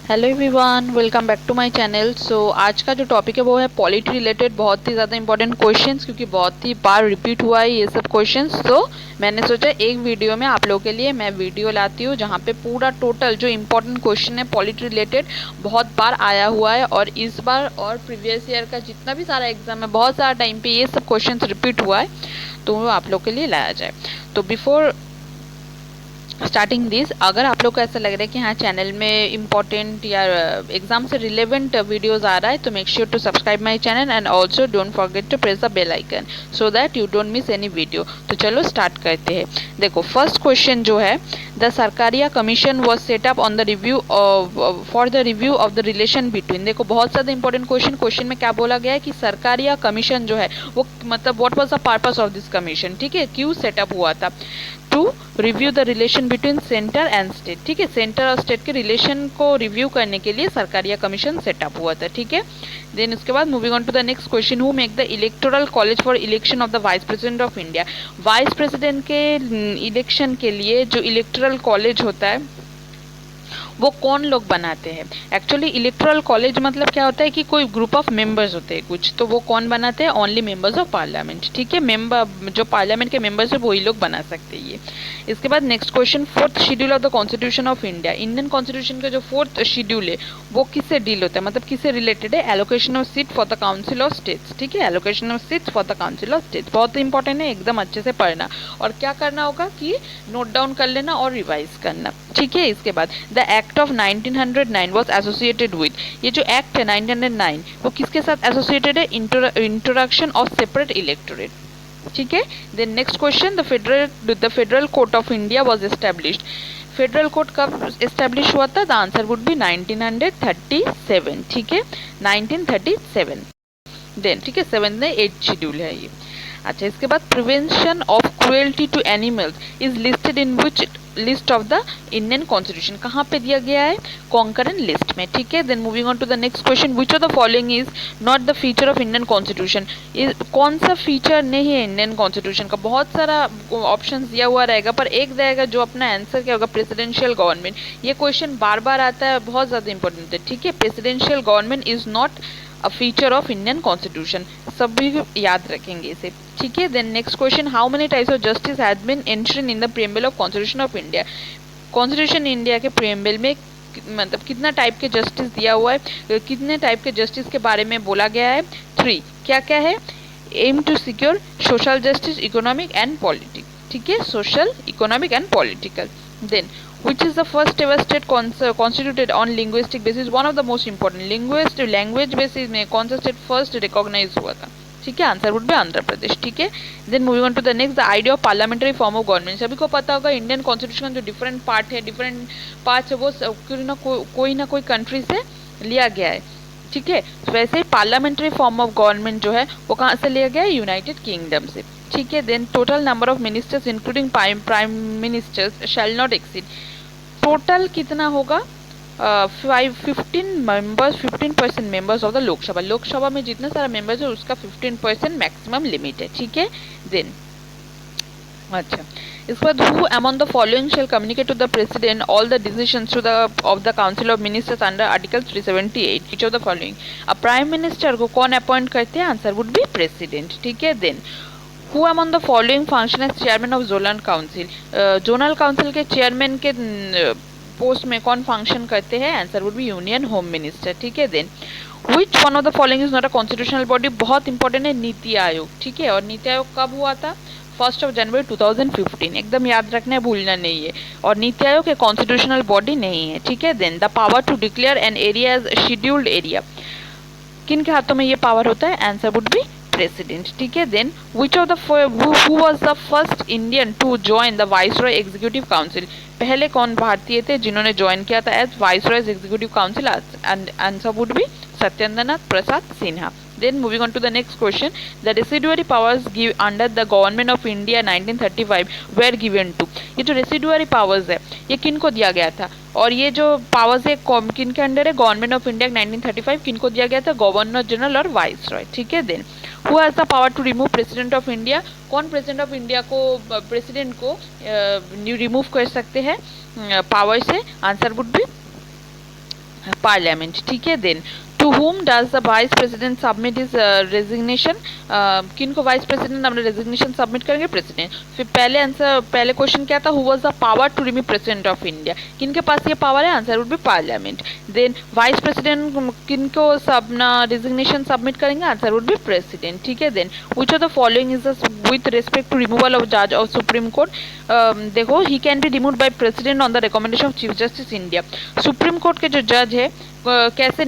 Hello everyone, welcome back to my channel. आज का जो टॉपिक है वो है पॉलिटी रिलेटेड बहुत ही ज़्यादा इंपॉर्टेंट क्वेश्चंस, क्योंकि बहुत ही बार रिपीट हुआ है ये सब क्वेश्चंस। तो मैंने सोचा एक वीडियो में आप लोगों के लिए मैं वीडियो लाती हूँ जहाँ पे पूरा टोटल जो इम्पोर्टेंट क्वेश्चन है पॉलिटी रिलेटेड बहुत बार आया हुआ है, और इस बार और प्रीवियस ईयर का जितना भी सारा एग्जाम है बहुत सारा टाइम पे ये सब क्वेश्चन रिपीट हुआ है, तो वो आप लोग के लिए लाया जाए। तो बिफोर स्टार्टिंग दिस, अगर आप लोग को ऐसा लग रहा है कि हाँ चैनल में इम्पोर्टेंट या एग्जाम से रिलेवेंट वीडियोस आ रहा है, तो make sure to subscribe my channel and also don't forget to press the bell icon so that you don't miss any video. तो चलो स्टार्ट करते हैं। देखो फर्स्ट क्वेश्चन जो है, the Sarkaria commission was set up on the review for the review of the relation between. देखो बहुत ज़्यादा इंपॉर्टेंट क्वेश्चन में क्या बोला गया है कि सरकारिया कमीशन जो है वो मतलब what was the purpose of this commission, ठीक है, क्यों सेटअप हुआ था। To review the relation between centre and state, ठीक है, सेंटर और स्टेट के रिलेशन को रिव्यू करने के लिए सरकारिया कमीशन सेटअप हुआ था, ठीक है। देन उसके बाद moving on to the next question, who make the electoral college for election of the vice president of India. Vice president के इलेक्शन के लिए जो इलेक्टोरल कॉलेज होता है वो कौन लोग बनाते हैं। एक्चुअली इलेक्टोरल कॉलेज मतलब क्या होता है कि कोई ग्रुप ऑफ मेंबर्स होते हैं कुछ, तो वो कौन बनाते हैं, ओनली मेंबर्स ऑफ पार्लियामेंट, ठीक है, मेंबर जो पार्लियामेंट के मेंबर्स है वही लोग बना सकते हैं ये। इसके बाद next question, fourth schedule of the constitution of India. Indian constitution का जो फोर्थ शेड्यूल है वो किससे डील होता है, मतलब किससे रिलेटेड है, allocation of seat for the council of states, ठीक है, allocation of seats for the council of states बहुत इंपॉर्टेंट है, एकदम अच्छे से पढ़ना और क्या करना होगा कि नोट डाउन कर लेना और रिवाइज करना, ठीक है। इसके बाद the act of 1909 was associated with, ये जो एक्ट है 1909 वो किसके साथ एसोसिएटेड है, इंट्रोडक्शन ऑफ सेपरेट इलेक्टोरेट, ठीक है। Then next question, the federal court of India was established. Federal court कब एस्टेब्लिश हुआ था, द आंसर वुड बी 1937, ठीक है, 1937। देन ठीक है, 7th में 8th शेड्यूल है ये। अच्छा, इसके बाद prevention of cruelty to animals is listed in which list of the Indian constitution, कहाँ पे दिया गया है, कॉन्करेंट लिस्ट में, ठीक है। Then moving on to the next question, which of the following is not the feature of Indian constitution. कौन सा फीचर नहीं है इंडियन कॉन्स्टिट्यूशन का, बहुत सारा ऑप्शन दिया हुआ रहेगा पर एक रहेगा जो अपना आंसर क्या होगा, प्रेसिडेंशियल गवर्नमेंट। ये क्वेश्चन बार बार आता है, बहुत ज़्यादा इंपॉर्टेंट है, ठीक है, presidential government is not a feature of Indian constitution, सभी याद रखेंगे इसे, ठीक है। Then next question, how many types of justice has been enshrined in the preamble of constitution of India. Constitution India के प्रीएम्बल में मतलब कितना टाइप के जस्टिस दिया हुआ है, कितने टाइप के जस्टिस के बारे में बोला गया है, 3। क्या क्या है, aim to secure social justice, economic and politic, ठीक है, social, economic and political. Then which is the first ever state constituted on linguistic basis, one of the most important linguistic language basis में कौन सा state first recognise हुआ था, ठीक है, answer would be Andhra Pradesh, ठीक है। Then moving on to the next, the idea of parliamentary form of government. सभी को पता होगा इंडियन कॉन्स्टिट्यूशन जो डिफरेंट पार्ट है, डिफरेंट पार्ट्स है, वो कोई ना कोई कंट्री से लिया गया है, ठीक है। वैसे पार्लियामेंट्री फॉर्म ऑफ गवर्नमेंट जो है वो कहाँ से लिया गया है, यूनाइटेड किंगडम से, ठीक है। Then total number of ministers including prime ministers shall not exceed, total कितना होगा, 15% members of the Lok Sabha, Lok Sabha में जितने सारा मेंबर्स है उसका 15% मैक्सिमम लिमिट है, ठीक है। देन अच्छा, इसके बाद who among the following shall communicate to the president all the decisions to the of the council of ministers under article 378, which of the following. अब प्राइम मिनिस्टर को कौन अपॉइंट करते हैं, आंसर वुड बी प्रेसिडेंट, ठीक है। Then who among the following function as chairman of zonal council, zonal council के chairman के post में कौन फंक्शन करते हैं, answer would be union home minister, ठीक है। Then which one of the following is not a constitutional body, बहुत important है नीति आयोग, ठीक है, और नीति आयोग कब हुआ था, 1 जनवरी 2015, एकदम याद रखना है, भूलना नहीं है। और नीति आयोग एक कॉन्स्टिट्यूशनल बॉडी नहीं है, ठीक है। Then the power to declare an area as scheduled area, किन के हाथों में ये पावर होता है, आंसर वुड बी प्रेसिडेंट, ठीक है। Then which of the who was the first Indian to join the viceroy executive council, पहले कौन भारतीय थे जिन्होंने ज्वाइन किया था as viceroy executive council, answer would be Satyendranath Prasad Sinha. Then moving on to the next question, the residuary powers give under the government of India 1935 were given to, ये जो residuary powers है ये किन को दिया गया था, और ये जो powers है किन के अंडर है, गवर्नमेंट ऑफ इंडिया 1935 किन को दिया गया था, गवर्नर जनरल और वाइसरॉय, ठीक है। Then who has the power to remove president of India, कौन प्रेसिडेंट ऑफ इंडिया को प्रेसिडेंट को रिमूव कर सकते हैं पावर से, आंसर वुड बी पार्लियामेंट, ठीक है। Then to whom does the vice president submit his resignation? किनको वाइस प्रेसिडेंट अपने रेजिग्नेशन सबमिट करेंगे? प्रेसिडेंट। फिर पहले क्वेश्चन क्या था? Who was the power to remove president of India? किनके पास ये पावर है? Answer would be parliament. Then vice president किनको अपना रेजिग्नेशन सबमिट करेंगे? आंसर वुड बी प्रेसिडेंट, ठीक है। Then which of the following is with respect to removal of जज ऑफ सुप्रीम कोर्ट? देखो, he can be remove by president on the recommendation of chief justice India. Supreme court के जो जज है कैसे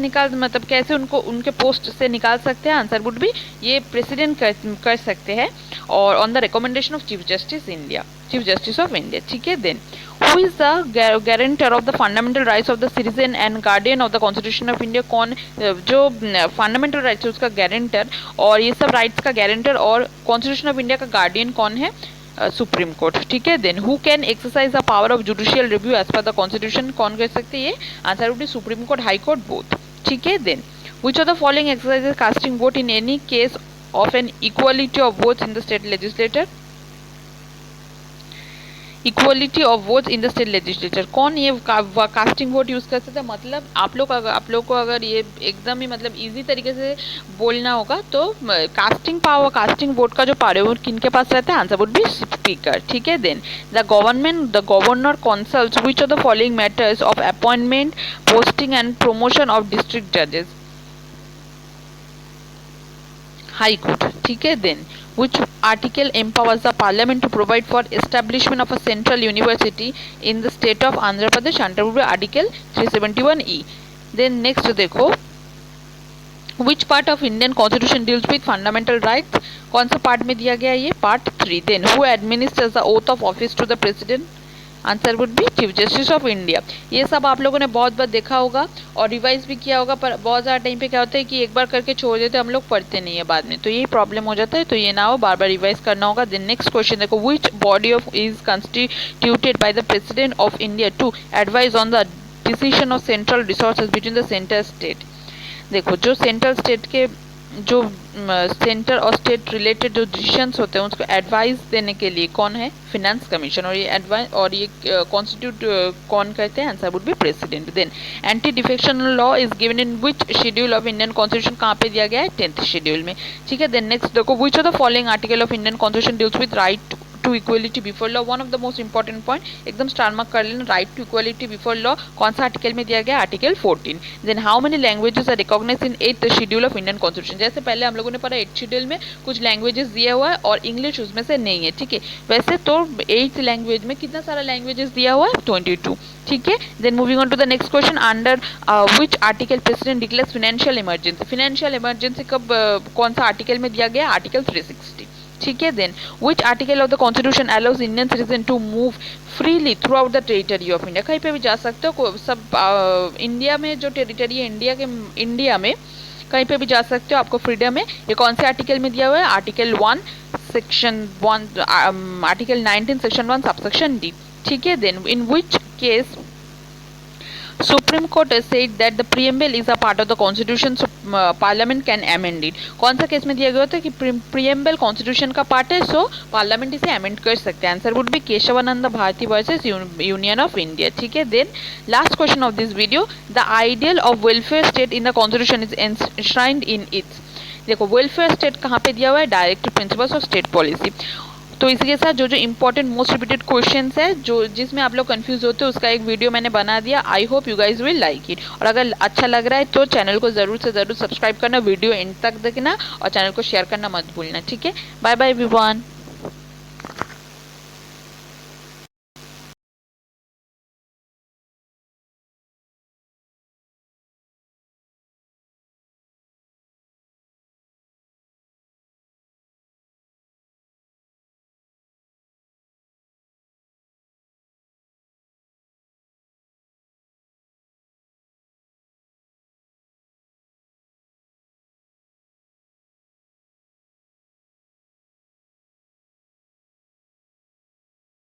कैसे उनको उनके पोस्ट से निकाल सकते हैं? आंसर वुड बी ये प्रेसिडेंट कर सकते हैं, और on the recommendation of chief justice India, chief justice of India, ठीक है। Then who is the guarantor of the fundamental rights of the citizen and guardian of the constitution of India? कौन जो fundamental rights है उसका guarantor, और ये सब rights का गारंटर और कॉन्स्टिट्यूशन ऑफ इंडिया का गार्डियन कौन है? सुप्रीम कोर्ट, ठीक है। Then who can exercise the power of judicial review as per the constitution? कौन कर सकते हैं ये? Answer would be supreme court, high court, both, ठीक है। Then which of the following exercises casting vote in any case of an equality of votes in the state legislature? Equality of votes in the state legislature, कौन ये casting vote use कर सकते हैं? मतलब आप लोग को अगर ये एकदम ही मतलब इजी तरीके से बोलना होगा तो कास्टिंग वोट का जो पावर है वो किनके पास रहता है? आंसर वुड बी स्पीकर, ठीक है। Then the governor consults which of the following matters of appointment, posting and promotion of district जजेस? हाई कोर्ट, ठीक है। Then which article empowers the parliament to provide for establishment of a central university in the state of Andhra Pradesh? Under article 371E. then next देखो, which part of Indian constitution deals with fundamental rights? कौन सा part में दिया गया ये? Part 3। then who administers the oath of office to the president? Answer would B chief justice of India. ये सब आप लोगों ने बहुत बार देखा होगा और रिवाइज भी किया होगा, पर बहुत ज़्यादा टाइम पे क्या होता है कि एक बार करके छोड़ देते, हम लोग पढ़ते नहीं है बाद में, तो यही प्रॉब्लम हो जाता है। तो ये ना हो, बार बार रिवाइज करना होगा। देन नेक्स्ट क्वेश्चन देखो, which body of is constituted by the president of India to advise on the decision of central resources between the centre state? देखो, जो सेंट्रल स्टेट के जो सेंटर और स्टेट रिलेटेड जो decisions होते हैं उसको एडवाइस देने के लिए कौन है? Finance commission. और ये एडवाइस और ये कॉन्स्टिट्यूट कौन करते हैं? Answer would be president. Then anti defection law is given in which schedule of Indian constitution? कहाँ पे दिया गया है? 10th शेड्यूल में, ठीक है। देन नेक्स्ट देखो, which of the following article of Indian constitution deals with right to equality before law? One of the most important point, एकदम स्टार मार्क कर लेना, right to equality before law कौन सा article में दिया गया? Article 14। Then how many languages are recognised in 8th schedule of Indian constitution? जैसे पहले हम लोगों ने पढ़ा 8th शेड्यूल में कुछ लैंग्वेजेस दिया हुआ है और इंग्लिश उसमें से नहीं है, ठीक है। वैसे तो 8th लैंग्वेज में कितना सारा लैंग्वेजेस दिया हुआ है? 22, ठीक है। Then moving on to the next question, under which article president declares financial emergency? Financial emergency कब कौन सा आर्टिकल में दिया गया? आर्टिकल 360, ठीक है। Then which article of the constitution allows Indian citizen to move freely throughout the territory of India? कहीं पे भी जा सकते हो, सब इंडिया में जो टेरिटरी है इंडिया में कहीं पे भी जा सकते हो, आपको फ्रीडम है। ये कौन से आर्टिकल में दिया हुआ है? Article 1 section 1 article 19 section 1 subsection D, ठीक है। Then in which case Supreme Court has said that the preamble is a part of the Constitution, so Parliament can amend it? कौन सा केस में दिया गया होता है कि preamble Constitution का पार्ट है, सो पार्लियामेंट इसे अमेंड कर सकते हैं? Answer would be Kesavananda Bharati versus union of India, ठीक है। Then last question of this video, the ideal of welfare state in the constitution is enshrined in its? देखो, welfare state कहाँ पे दिया हुआ है? Directive principles of state policy. तो इसी के साथ जो इंपॉर्टेंट मोस्ट रिपीटेड क्वेश्चंस है जो जिसमें आप लोग कंफ्यूज होते हो उसका एक वीडियो मैंने बना दिया। I hope you guys will like it, और अगर अच्छा लग रहा है तो चैनल को ज़रूर से ज़रूर सब्सक्राइब करना, वीडियो एंड तक देखना और चैनल को शेयर करना मत भूलना, ठीक है। Bye bye everyone.